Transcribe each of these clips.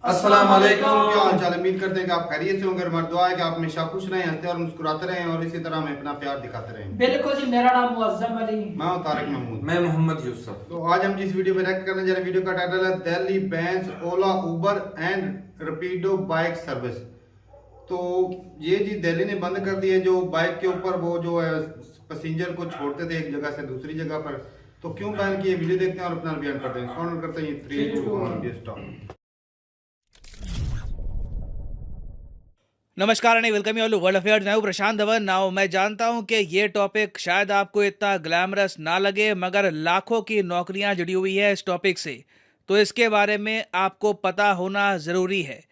अस्सलाम वालेकुम, क्या हाल चाल। उम्मीद करते हैं कि आप खैरियत से होंगे। हमारी दुआ है कि आप हमेशा खुश रहें, हंसते और मुस्कुराते रहें और इसी तरह हमें अपना प्यार दिखाते रहें। बिल्कुल जी, मेरा नाम मुअज्जम अली, मैं हूं तारिक महमूद। मैं मोहम्मद यूसुफ। तो आज हम जिस वीडियो में रिएक्ट करने जा रहे हैं, वीडियो का टाइटल है Delhi bans Ola, Uber and Rapido bike service. तो ये जी दिल्ली ने बंद कर दिए जो बाइक के ऊपर वो जो है पैसेंजर को छोड़ते थे एक जगह से दूसरी जगह पर। तो क्यों बैन किए, वीडियो देखते हैं और अपना बयान करते हैं। कौन करते हैं? 3 2 1 स्टार्ट। नमस्कार and welcome you all to world affairs. मैं हूं प्रशांत धवन। नाउ मैं जानता हूं कि ये टॉपिक शायद आपको इतना ग्लैमरस ना लगे, मगर लाखों की नौकरियां जुड़ी हुई है इस टॉपिक से, तो इसके बारे में आपको पता होना ज़रूरी है।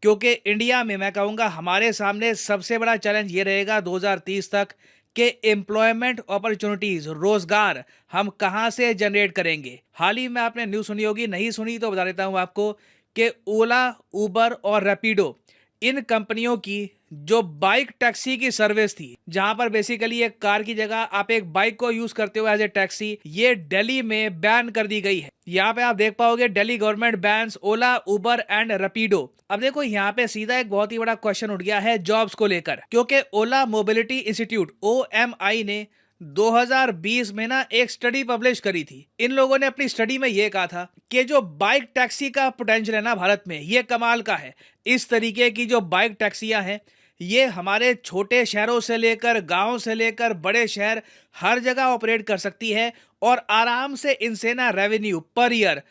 क्योंकि इंडिया में मैं कहूँगा हमारे सामने सबसे बड़ा चैलेंज ये रहेगा 2030 तक कि एम्प्लॉयमेंट अपॉर्चुनिटीज़, रोज़गार हम कहाँ से जनरेट करेंगे। हाल ही में आपने न्यूज़ सुनी होगी, नहीं सुनी तो बता देता हूँ आपको कि ओला, उबर और रैपिडो, इन कंपनियों की जो बाइक टैक्सी की सर्विस थी, जहां पर बेसिकली एक कार की जगह आप एक बाइक को यूज करते हो एज ए टैक्सी, ये दिल्ली में बैन कर दी गई है। यहाँ पे आप देख पाओगे Delhi government bans Ola, Uber and Rapido. अब देखो यहाँ पे सीधा एक बहुत ही बड़ा क्वेश्चन उठ गया है जॉब्स को लेकर, क्योंकि ओला मोबिलिटी इंस्टीट्यूट OMI ने 2020 में ना एक स्टडी पब्लिश करी थी। इन लोगों ने अपनी स्टडी में ये कहा था कि जो बाइक टैक्सी का पोटेंशियल है ना भारत में, ये कमाल का है। इस तरीके की जो बाइक टैक्सियां हैं, ये हमारे छोटे शहरों से लेकर गांव से लेकर बड़े शहर हर जगह ऑपरेट कर सकती है और आराम से इनसे ना रेवेन्यू पर ईयर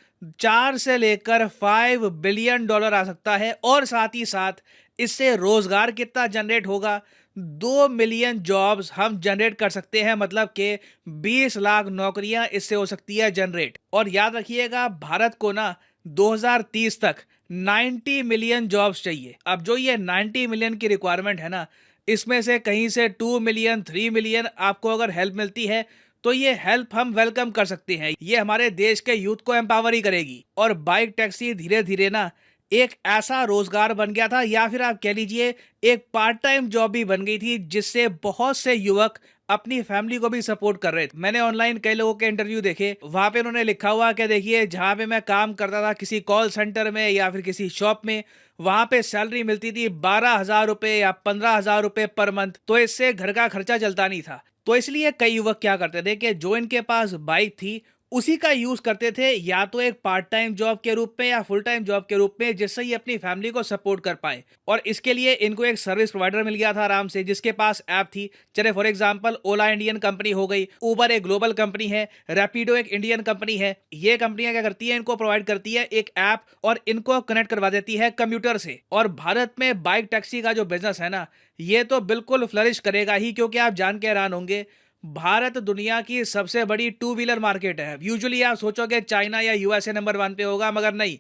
4 से लेकर $5 बिलियन आ सकता है। और साथ ही साथ इससे रोजगार कितना जनरेट होगा, 2 मिलियन जॉब्स हम जनरेट कर सकते हैं, मतलब कि 20 लाख नौकरियां इससे हो सकती है जनरेट। और याद रखिएगा भारत को ना 2030 तक 90 मिलियन जॉब्स चाहिए। अब जो ये 90 मिलियन की रिक्वायरमेंट है ना, इसमें से कहीं से 2 मिलियन 3 मिलियन आपको अगर हेल्प मिलती है तो ये हेल्प हम वेलकम कर सकते हैं। ये हमारे देश के यूथ को एम्पावर ही करेगी। और बाइक टैक्सी धीरे धीरे ना एक ऐसा रोजगार बन गया था, या फिर आप कह लीजिए एक पार्ट टाइम जॉब भी बन गई थी, जिससे बहुत से युवक अपनी फैमिली को भी सपोर्ट कर रहे थे। मैंने ऑनलाइन कई लोगों के इंटरव्यू देखे, वहां पे उन्होंने लिखा हुआ कि देखिए जहां पे मैं काम करता था किसी कॉल सेंटर में या फिर किसी शॉप में, वहां पे सैलरी मिलती थी 12,000 रुपए या 15,000 रुपए पर मंथ, तो इससे घर का खर्चा चलता नहीं था। तो इसलिए कई युवक क्या करते थे कि जो इनके पास बाइक थी उसी का यूज करते थे, या तो एक पार्ट टाइम जॉब के रूप में या फुल टाइम जॉब के रूप में, जिससे ये अपनी फैमिली को सपोर्ट कर पाए। और इसके लिए इनको एक सर्विस प्रोवाइडर मिल गया था आराम से, जिसके पास ऐप थी। चले for example Ola Indian company हो गई, उबर एक ग्लोबल कंपनी है, रैपिडो एक इंडियन कंपनी है। ये कंपनियां क्या करती है, इनको प्रोवाइड करती है एक ऐप और इनको कनेक्ट करवा देती है कंप्यूटर से। और भारत में बाइक टैक्सी का जो बिजनेस है ना, ये तो बिल्कुल फ्लरिश करेगा ही, क्योंकि आप जान के हैरान होंगे भारत दुनिया की सबसे बड़ी टू व्हीलर मार्केट है। यूजुअली आप सोचोगे चाइना या USA नंबर 1 पे होगा, मगर नहीं,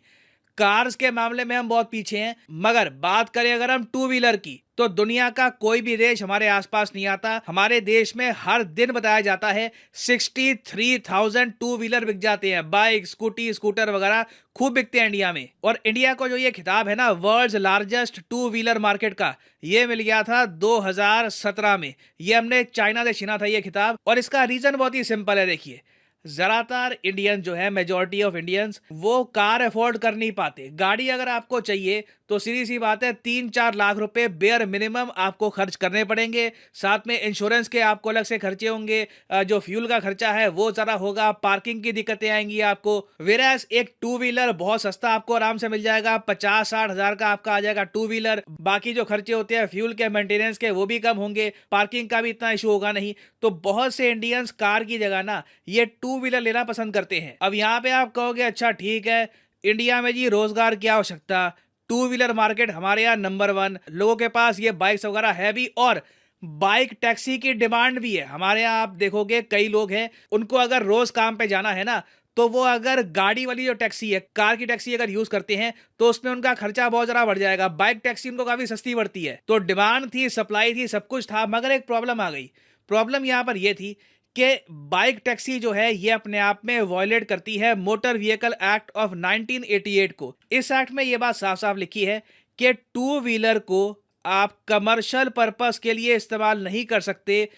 कार्स के मामले में हम बहुत पीछे हैं। मगर बात करें अगर हम टू व्हीलर की, तो दुनिया का कोई भी देश हमारे आसपास नहीं आता। हमारे देश में हर दिन बताया जाता है 63,000 टू व्हीलर बिक जाते हैं, बाइक, स्कूटी, स्कूटर वगैरह खूब बिकते हैं इंडिया में। और इंडिया को जो ये खिताब है ना world's largest two wheeler market का, ये मिल गया था 2017 में। ये हमने चाइना से छीना था ये खिताब। और इसका रीजन बहुत ही सिंपल है, देखिए ज्यादातर इंडियन जो है, मेजॉरिटी ऑफ इंडियंस, वो कार अफोर्ड कर नहीं पाते। गाड़ी अगर आपको चाहिए तो सीधी सी बात है 3-4 लाख रुपए बेयर मिनिमम आपको खर्च करने पड़ेंगे। साथ में इंश्योरेंस के आपको अलग से खर्चे होंगे, जो फ्यूल का खर्चा है वो ज़रा होगा, पार्किंग की दिक्कतें आएंगी आपको। वेराज एक टू व्हीलर बहुत सस्ता आपको आराम से मिल जाएगा, 50-60 हज़ार का आपका आ जाएगा टू व्हीलर। बाकी जो खर्चे होते हैं फ्यूल के, मेंटेनेंस के, वो भी कम होंगे, पार्किंग का भी इतना इशू होगा नहीं। तो बहुत से इंडियंस कार की जगह ना ये टू व्हीलर लेना पसंद करते हैं। अब यहाँ पे आप कहोगे अच्छा ठीक है, इंडिया में जी रोजगार की आवश्यकता, टू व्हीलर मार्केट हमारे यहाँ नंबर 1, लोगों के पास ये बाइक्स वगैरह है भी, और बाइक टैक्सी की डिमांड भी है। हमारे यहाँ आप देखोगे कई लोग हैं, उनको अगर रोज काम पे जाना है ना, तो वो अगर गाड़ी वाली जो टैक्सी है, कार की टैक्सी अगर यूज करते हैं तो उसमें उनका खर्चा बहुत ज्यादा बढ़ जाएगा। बाइक टैक्सी उनको काफी सस्ती पड़ती है। तो डिमांड थी, सप्लाई थी, सब कुछ था, मगर एक प्रॉब्लम आ गई। प्रॉब्लम यहाँ पर यह थी कि बाइक टैक्सी जो है ये अपने आप में वॉयलेट करती है मोटर व्हीकल एक्ट ऑफ 1988 को। इस एक्ट में ये बात साफ साफ लिखी है कि टू व्हीलर को आप कमर्शियल पर्पस के लिए इस्तेमाल नहीं कर सकते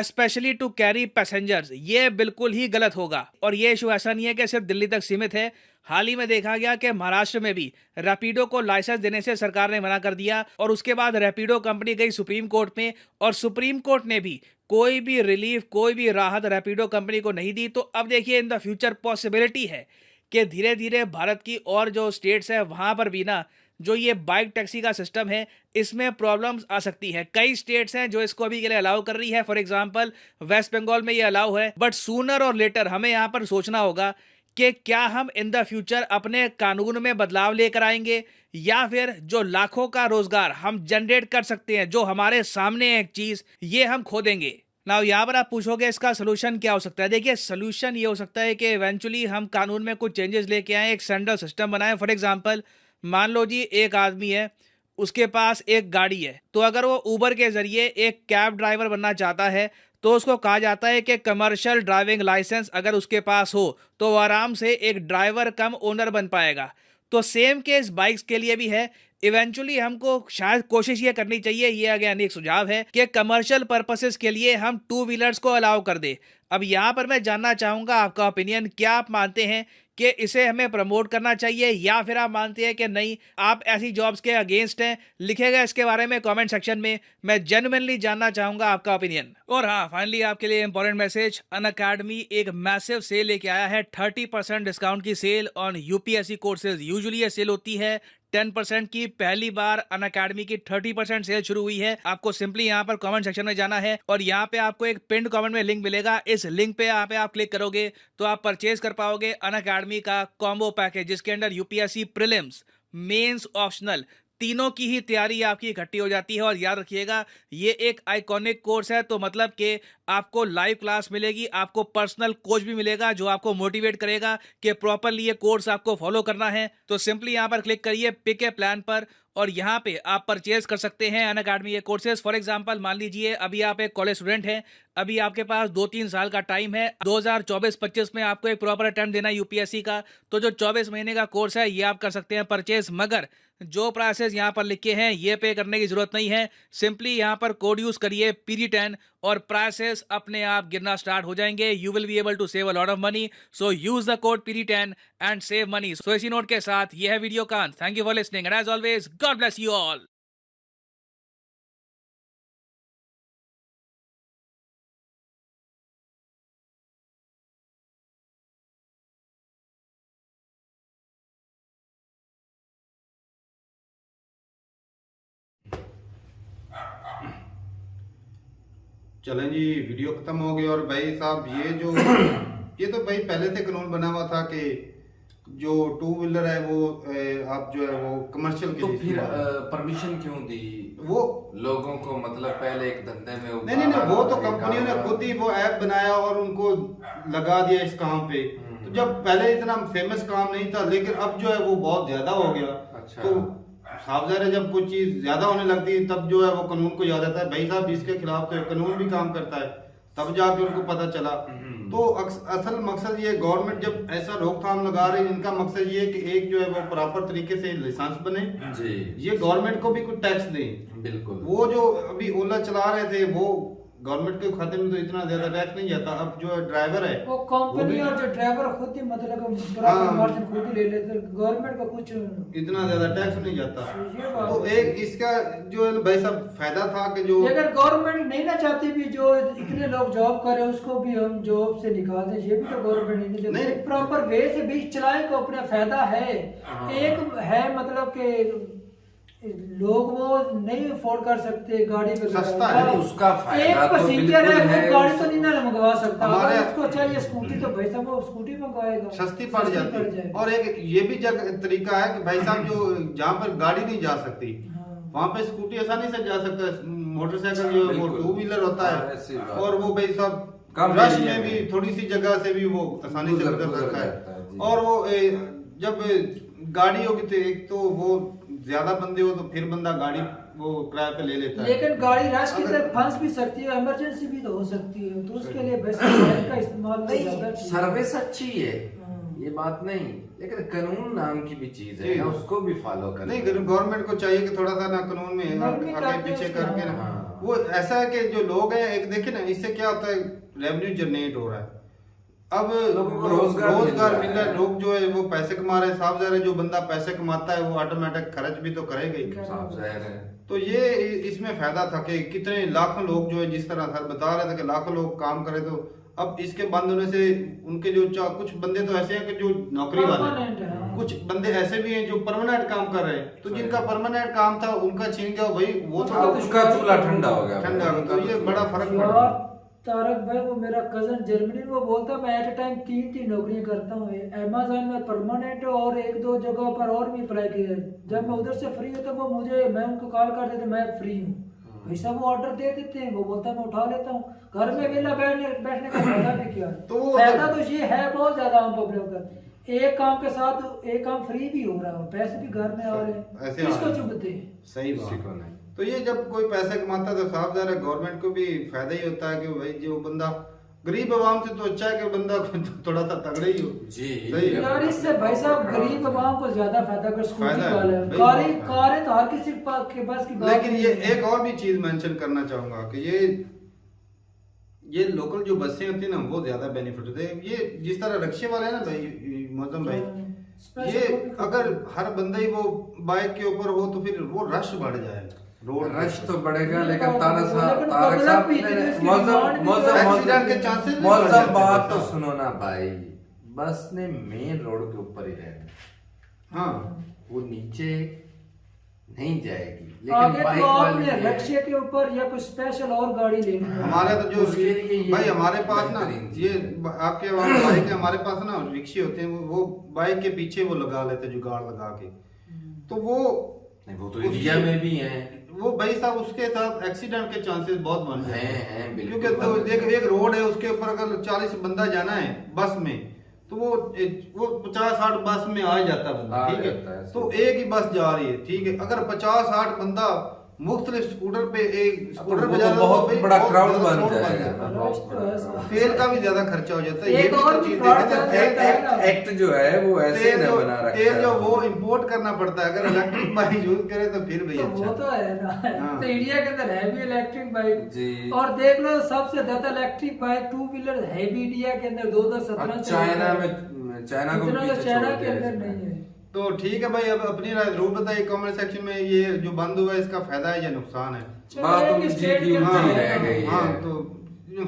स्पेशली टू कैरी पैसेंजर्स, ये बिल्कुल ही गलत होगा। और ये इशू ऐसा नहीं है कि सिर्फ दिल्ली तक सीमित है। हाल ही में देखा गया कि महाराष्ट्र में भी रैपिडो को लाइसेंस देने से सरकार ने मना कर दिया और उसके बाद रैपिडो कंपनी गई सुप्रीम कोर्ट में और सुप्रीम कोर्ट ने भी कोई भी रिलीफ, कोई भी राहत रैपिडो कंपनी को नहीं दी। तो अब देखिए इन द फ्यूचर पॉसिबिलिटी है कि धीरे धीरे भारत की और जो स्टेट्स है वहां पर भी ना जो ये बाइक टैक्सी का सिस्टम है इसमें प्रॉब्लम्स आ सकती है। कई स्टेट्स हैं जो इसको अभी के लिए अलाउ कर रही है, फॉर एग्जांपल वेस्ट बंगाल में ये अलाउ है। बट सूनर और लेटर हमें यहाँ पर सोचना होगा कि क्या हम इन द फ्यूचर अपने कानून में बदलाव लेकर आएंगे या फिर जो लाखों का रोजगार हम जनरेट कर सकते हैं, जो हमारे सामने है एक चीज, ये हम खो देंगे। नाउ यहाँ पर आप पूछोगे इसका सोल्यूशन क्या हो सकता है। देखिए सोल्यूशन ये हो सकता है कि इवेंचुअली हम कानून में कुछ चेंजेस लेके आए, एक सेंट्रल सिस्टम बनाएं। फॉर एग्जांपल मान लो जी एक आदमी है, उसके पास एक गाड़ी है, तो अगर वो उबर के जरिए एक कैब ड्राइवर बनना चाहता है तो उसको कहा जाता है कि कमर्शियल ड्राइविंग लाइसेंस अगर उसके पास हो तो वो आराम से एक ड्राइवर कम ओनर बन पाएगा। तो सेम केस बाइक्स के लिए भी है। इवेंचुअली हमको शायद कोशिश ये करनी चाहिए, ये अगेन एक सुझाव है कि कमर्शियल पर्पसेस के लिए हम टू व्हीलर्स को अलाउ कर दे। अब यहाँ पर मैं जानना चाहूंगा आपका ओपिनियन, क्या आप मानते हैं कि इसे हमें प्रमोट करना चाहिए या फिर आप मानते हैं कि नहीं आप ऐसी जॉब्स के अगेंस्ट हैं? लिखेगा इसके बारे में कमेंट सेक्शन में, मैं जेन्युइनली जानना चाहूंगा आपका ओपिनियन। और हाँ, फाइनली आपके लिए इंपॉर्टेंट मैसेज, अनअकैडमी एक मैसिव सेल लेके आया है, 30% डिस्काउंट की sale on UPSC courses. Usually ये सेल होती है 10% की, पहली बार अनअकैडमी की 30% सेल शुरू हुई है। आपको सिंपली यहाँ पर कमेंट सेक्शन में जाना है और यहाँ पे आपको एक पिन्ड कमेंट में लिंक मिलेगा। इस लिंक पे आप क्लिक करोगे तो आप परचेज कर पाओगे अनअकैडमी का कॉम्बो पैकेज, जिसके अंदर यूपीएससी प्रीलिम्स, मेंस, ऑप्शनल तीनों की ही तैयारी आपकी इकट्ठी हो जाती है। और याद रखिएगा ये एक आइकॉनिक कोर्स है, तो मतलब कि आपको लाइव क्लास मिलेगी, आपको पर्सनल कोच भी मिलेगा जो आपको मोटिवेट करेगा कि प्रॉपरली ये कोर्स आपको फॉलो करना है। तो सिंपली यहाँ पर क्लिक करिए पिक ए प्लान पर और यहाँ पे आप परचेज कर सकते हैं अनअकैडमी ये कोर्सेज। फॉर एग्जांपल मान लीजिए अभी आप एक कॉलेज स्टूडेंट हैं, अभी आपके पास 2-3 साल का टाइम है, 2024-25 में आपको एक प्रॉपर अटेम्प्ट देना है यूपीएससी का, तो जो 24 महीने का कोर्स है ये आप कर सकते हैं परचेज। मगर जो प्राइसेस यहाँ पर लिखे हैं ये पे करने की जरूरत नहीं है, सिंपली यहाँ पर कोड यूज करिए PD10 और प्राइसेस अपने आप गिरना स्टार्ट हो जाएंगे। You will be able to save a lot of money, so use the code PD10 and save money. So इसी नोट के साथ ये है वीडियो का। Thank you for listening and as always God bless you all. चलें जी, video खत्म हो गई। और भाई साहब ये तो भाई पहले से कानून बना हुआ था कि जो टू व्हीलर है वो आप जो है वो कमर्शियल के तो लिए फिर इस्तेमाल। परमिशन क्यों दी वो लोगों को? मतलब पहले एक धंधे में नहीं, वो तो कंपनियों ने खुद ही वो ऐप बनाया और उनको लगा दिया इस काम पे। तो जब पहले इतना फेमस काम नहीं था, लेकिन अब जो है वो बहुत ज्यादा हो गया। अच्छा। तो साफ ज़ाहिर है जब कोई चीज ज्यादा होने लगती है तब जो है वो कानून को याद आता है, भाई साहब इसके खिलाफ तो कानून भी काम करता है, तब जाके उनको पता चला। तो असल मकसद ये गवर्नमेंट जब ऐसा रोकथाम लगा रही है, इनका मकसद ये है कि एक जो है वो प्रॉपर तरीके से लाइसेंस बने जी, ये गवर्नमेंट को भी कुछ टैक्स दें। बिल्कुल। वो जो अभी ओला चला रहे थे वो गवर्नमेंट के खाते में तो इतना ज्यादा टैक्स नहीं जाता। अब जो ड्राइवर है वो कंपनी और जो ड्राइवर खुद ही मतलब बराबर मार्जिन खुद ही ले लेते, गवर्नमेंट का कुछ इतना ज्यादा टैक्स नहीं जाता। ये बात तो है। एक इसका जो है भाई साहब फायदा था कि जो अगर गवर्नमेंट नहीं ना चाहती भी जो इतने लोग जॉब कर रहे हैं उसको भी हम जॉब से निकाल दें, ये भी तो गवर्नमेंट नहीं प्रॉपर वे से भी चलाए को अपना फायदा है। एक है मतलब कि लोग वो नहीं अफोर्ड कर सकते गाड़ी पे, सस्ता है उसका फायदा एक तो पैसेंजर बिल्कुल है है, वो गाड़ी तो नहीं ना मंगवा सकता। हमारे- अगर उसको चाहिए स्कूटी तो भाई साहब वो स्कूटी मंगवाएगा, सस्ती पड़ जाती है। और एक ये भी तरीका है कि भाई साहब जो जहाँ पर गाड़ी नहीं जा सकती वहाँ पे स्कूटी आसानी से जा सकता है। मोटरसाइकिल जो है वो टू व्हीलर होता है और वो भाई साहब रश में भी थोड़ी सी जगह से भी वो आसानी से गुजर सकता है। और वो जब गाड़ी होगी तो एक तो वो ज्यादा बंदे हो तो फिर बंदा गाड़ी वो किराए पे ले लेता है। लेकिन गाड़ी रश की तरफ फंस भी सकती है, इमरजेंसी भी तो हो सकती है, तो उसके लिए बेस्ट बाइक का इस्तेमाल ज्यादा नहीं, सर्विस अच्छी है ये बात नहीं, लेकिन कानून नाम की भी चीज है ना, उसको भी फॉलो करना। नहीं, गवर्नमेंट को चाहिए कि थोड़ा सा ना कानून में नरमी आगे पीछे करके करके उसको, ना हाँ। वो ऐसा है कि जो लोग हैं, एक देखिए ना, इससे क्या होता है, रेवेन्यू जनरेट हो रहा है, अब लोगों को रोजगार मिल रहा है, है। लोग जो है वो पैसे कमा रहे हैं, साफ जाहिर है जो बंदा पैसे कमाता है वो ऑटोमेटिक खर्च भी तो करेगा ही। साफ जाहिर है। तो ये इसमें फायदा था कि कितने लाखों लोग जो है, जिस तरह सर बता रहे थे कि लाखों लोग काम करे, तो अब इसके बंद होने से उनके जो कुछ बंदे तो ऐसे हैं कि जो नौकरी वाले Permanent है, हाँ। कुछ बंदे ऐसे भी हैं जो परमानेंट काम कर रहे हैं, तो जिनका परमानेंट काम था उनका छीन गया भाई, वो तो उसका चूल्हा ठंडा हो गया। ठंडा हो गया। तो ये बड़ा फर्क पड़ यार रहा तारक भाई, वो मेरा कजन जर्मनी में, वो बोलता मैं एट ए टाइम 3 नौकरियां करता हूँ, अमेज़न में परमानेंट और 1-2 जगहों पर और भी अप्लाई किए। जब मैं उधर से फ्री होता वो मुझे, मैं उनको कॉल कर देते मैं फ्री हूँ, वैसा वो ऑर्डर दे देते हैं, वो बोलता मैं उठा लेता हूँ। घर में वेला बैठने का फायदा भी क्या है? तो वो फायदा तो ये है बहुत ज्यादा आम पब्लिक का, एक काम के साथ एक काम फ्री भी हो रहा है, पैसे भी घर में आ रहे हैं, ऐसे आ किसको रहे हैं। चुभते हैं? सही किसी को बात। नहीं। तो ये जब कोई पैसे कमाता है तो साफ जाहिर है गवर्नमेंट को भी फायदा ही होता है कि भाई जो बंदा गरीब आवाम से तो अच्छा है कि बंदा थोड़ा सा तगड़ा ही हो। जी। सही है। यार इससे भाई साहब गरीब आवाम को ज्यादा फायदा कर, स्कूटी फायदा है, वाले भाई, कारें बहुत कारें तो हर किसी के पास की बात लेकिन नहीं ये है। एक और भी चीज मेंशन करना चाहूंगा कि ये लोकल जो बसें होती है ना, वो ज्यादा बेनिफिट होते हैं। ये जिस तरह रिक्शे वाले हैं ना भाई, मौसम भाई, ये अगर हर बंदा ही वो बाइक के ऊपर हो तो फिर वो रश बढ़ जाएगा, रोड रश तो बढ़ेगा, लेकिन लेकिन तारक public साहब भी इतनी उसकी demand भी तो है। एक्सीडेंट के chances भी बढ़ मौसम जाते हैं बात तो साहब। सुनो ना भाई, बस ने मेन रोड के ऊपर ही रहना, हाँ वो नीचे नहीं जाएगी, आगे लेकिन बाइक तो वाली आपने है। रिक्शे के ऊपर या कुछ स्पेशल और गाड़ी लेनी है। हमारे तो जो उसके लिए ये भाई हमारे पास ना बेहतरीन चीज़ ये है। आपके वहाँ बाइक है, हमारे पास ना रिक्शे होते हैं, वो बाइक के पीछे वो लगा लेते हैं जुगाड़ लगा के, तो वो नहीं, वो तो उसकी- इंडिया में भी है। वो भाई साहब उसके साथ एक्सीडेंट के चांसेस बहुत बन जाते हैं, बिल्कुल। क्योंकि तो एक रोड है उसके ऊपर अगर 40 बंदा जाना है बस में, तो वो 50-60 बस में आ जाता है बंदा, आ ठीक जाता है, है, तो एक ही बस जा रही है, ठीक है, अगर 50-60 बंदा मुख्तलिफ स्कूटर पे एक स्कूटर पे वो जा तो रहा है, बहुत भाई बड़ा बहुत क्राउड ज्यादा बन crowd जाएगा जाता है। ना, रश तो है साहब। तेल का भी ज्यादा खर्चा हो जाता है, ये एक भी और तो भी चीज fraud देखना चल रहा है ना। एक्ट जो है वो ऐसे तेल ना जो बना रखा तेल जो है। वो इंपोर्ट करना पड़ता है, अगर इलेक्ट्रिक बाइक यूज करे तो फिर भी तो वो अच्छा तो है ना। हाँ। तो इंडिया के अंदर है भी इलेक्ट्रिक बाइक, जी। और देख लो सबसे ज्यादा इलेक्ट्रिक बाइक 2 व्हीलर है भी इंडिया के अंदर 2017 से चाइना में, चाइना को इतना तो पीछे चाइना छोड़ के दिया अंदर इसने। नहीं है। तो ठीक है भाई, अब अपनी राय जरूर बताइए कमेंट सेक्शन में, ये जो बंद हुआ है इसका फायदा है या नुकसान है? बात चलो, उनकी एक स्टेट की के उल्टी अंदर रह है। गई है। हाँ, तो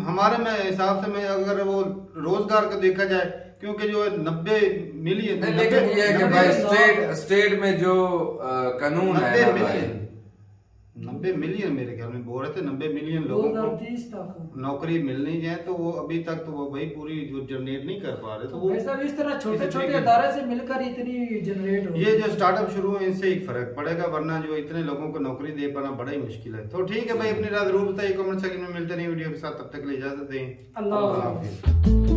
हमारे में हिसाब से, मैं अगर वो रोजगार का देखा जाए, क्योंकि जो 90 मिलियन, नहीं, लेकिन ये है कि भाई स्टेट में जो कानून है 90 ना भाई, मिलियन 90 मिलियन मेरे ख्याल में बोल रहे थे, 90 मिलियन लोगों को 2030 तक नौकरी मिलनी है, तो वो अभी तक तो वो भाई पूरी जो जनरेट नहीं कर पा रहे, तो वो वैसा भी इस तरह छोटे किसी छोटे तरीके- अदारे से मिलकर इतनी जनरेट हो ये जो स्टार्टअप शुरू है इनसे ही फर्क पड़ेगा, वरना जो इतने लोगों को नौकरी दे पाना बड़ा ही मुश्किल है। तो ठीक है भाई, अपनी राय जरूर बताइए कमेंट सेक्शन में, मिलते नहीं वीडियो के साथ, तब तक के लिए इजाजत दें। अल्लाह हाफिज़।